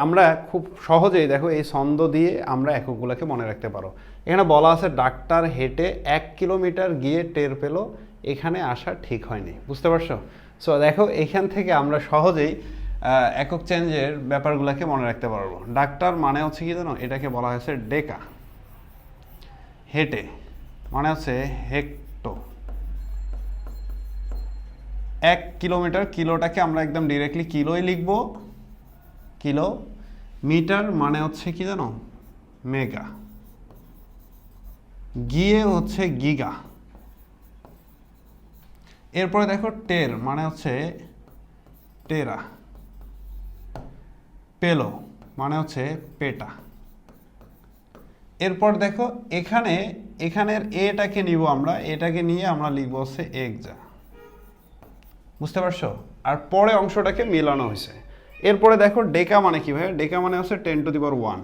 আমরা খুব সহজেই দেখো এই ছন্দ দিয়ে আমরা এককগুলোকে মনে রাখতে পারো। এখানে বলা আছে ডাক্তার হেঁটে 1 কিলোমিটার গিয়ে টের পেল এখানে আসা ঠিক হয়নি। বুঝতে পারছো? সো দেখো এখান থেকে আমরা সহজেই একক চেঞ্জের ব্যাপারগুলোকে মনে রাখতে পারবো। ডাক্তার মানে হচ্ছে কি জানো, এটাকে বলা হয়েছে ডেকা। হেঁটে মানে হচ্ছে হেক্টো। 1 কিলোমিটার, কিলোটাকে আমরা একদম ডিরেক্টলি কিলোই লিখবো, কিলো। মিটার মানে হচ্ছে কি জানো, মেগা। গিয়ে হচ্ছে গিগা। এরপরে দেখো টের মানে হচ্ছে টেরা। পেলো মানে হচ্ছে পেটা। এরপর দেখো এখানের এটাকে নিব আমরা, এটাকে নিয়ে আমরা লিখবো হচ্ছে একজা। বুঝতে পারছো? আর পরে অংশটাকে মেলানো হয়েছে। এরপরে দেখো ডেকা মানে কি ভাই? ডেকা মানে হচ্ছে 10⁻⁴।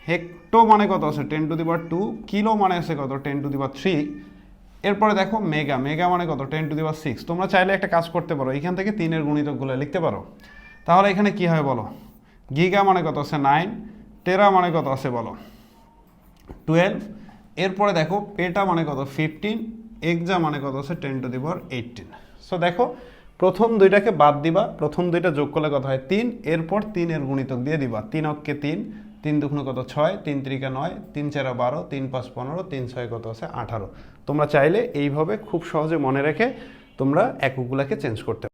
হেক্টো মানে কত আছে? 10⁻²। কিলো মানে আছে কত? 10⁻3। এরপরে দেখো মেগা, মেগা মানে কত? 10⁻6। তোমরা চাইলে একটা কাজ করতে পারো, এখান থেকে 3-এর গুণিতকগুলো লিখতে পারো। তাহলে এখানে কি হয় বলো? গিগা মানে কত আছে? 9। টেরা মানে কত আছে বলো? 12। এরপরে দেখো পেটা মানে কত? 15। এক্সা মানে কত আছে? 10⁻18। সো দেখো প্রথম দুইটাকে বাদ দিবা, প্রথম দুইটা যোগ করলে কত হয়? 3। এরপর 3-এর গুণিতক দিয়ে দিবা। 3 অক্ষে 3, 3 দুগুণে কত? 6, 3 3 9, 3 4 12, 3 5 15, 3 6 কত আছে? 18। তোমরা চাইলে এইভাবে খুব সহজে মনে রেখে তোমরা এককগুলোকে চেঞ্জ করতে